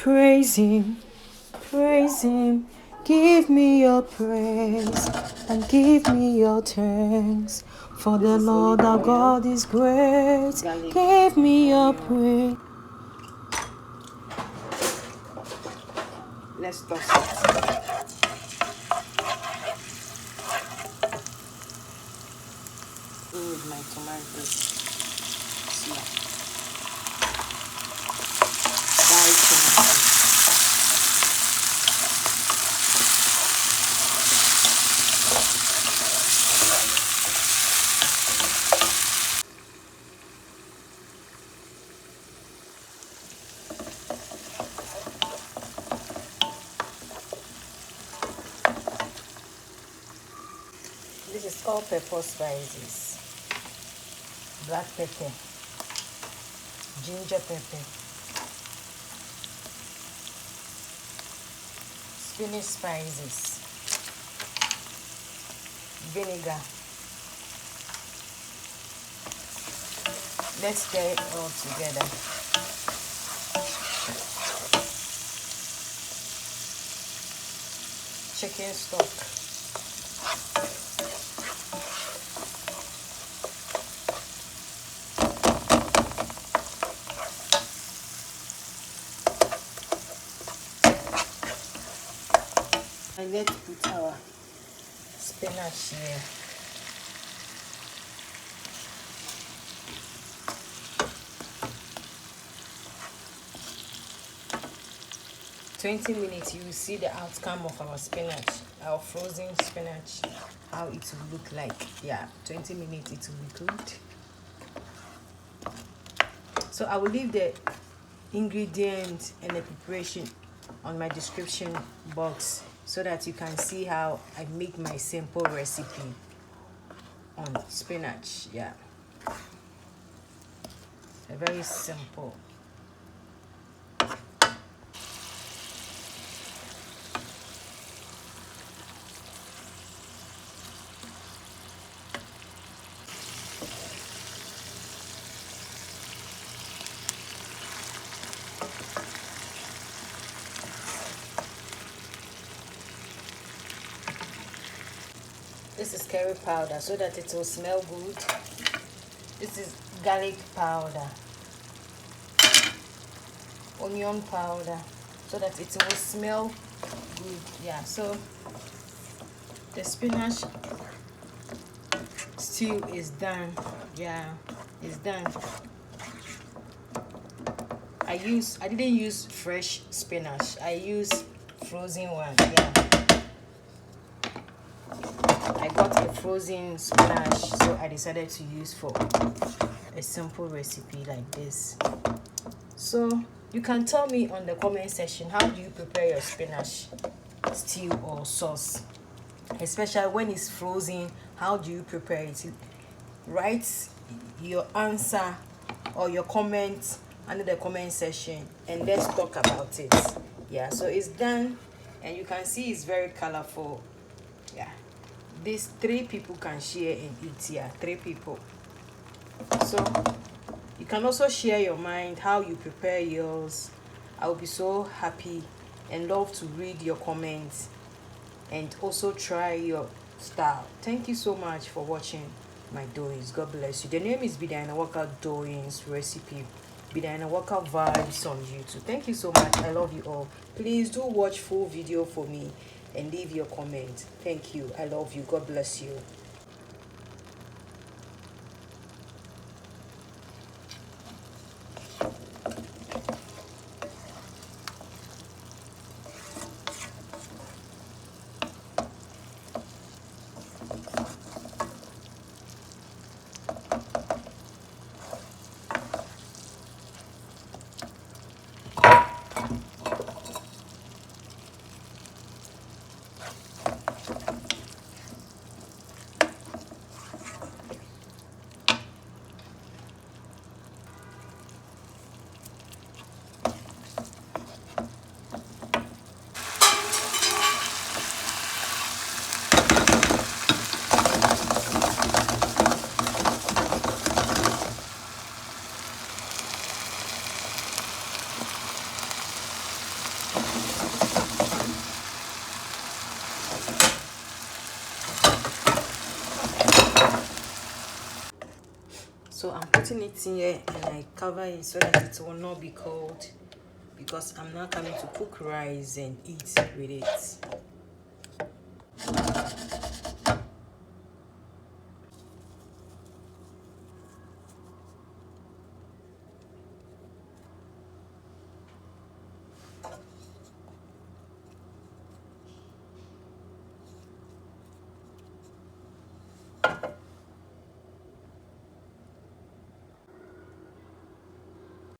Praise him, praise him. Give me your praise and give me your thanks. For the Lord our God is great. Give me your praise. Let's toss it. In with my tomatoes. Small. Diced tomatoes. This is all-purpose spices. Black pepper, ginger pepper, spinach spices, vinegar. Let's stir it all together. Chicken stock. And let's put our spinach here. In 20 minutes, you will see the outcome of our spinach, our frozen spinach, how it will look like. Yeah, 20 minutes it will be cooked. So I will leave the ingredients and the preparation on my description box so that you can see how I make my simple recipe on spinach. Yeah, a very simple. This is curry powder so that it will smell good. This is garlic powder, onion powder, so that it will smell good. Yeah, so the spinach stew is done. Yeah, it's done. I didn't use fresh spinach. I used frozen one. Yeah, I got a frozen spinach, so I decided to use for a simple recipe like this. So you can tell me on the comment section, how do you prepare your spinach stew or sauce, especially when it's frozen? How do you prepare it? Write your answer or your comment under the comment section and let's talk about it. Yeah, so it's done and you can see it's very colorful. Yeah, these 3 people can share and eat. Yeah, 3 people. So you can also share your mind, how you prepare yours. I will be so happy and love to read your comments and also try your style. Thank you so much for watching my doings. God bless you. The name is Bedianawalkerdoings recipe. Bedianawalker vibes on YouTube. Thank you so much. I love you all. Please do watch full video for me and leave your comment. Thank you. I love you. God bless you. So I'm putting it here and I cover it so that it will not be cold, because I'm now coming to cook rice and eat with it.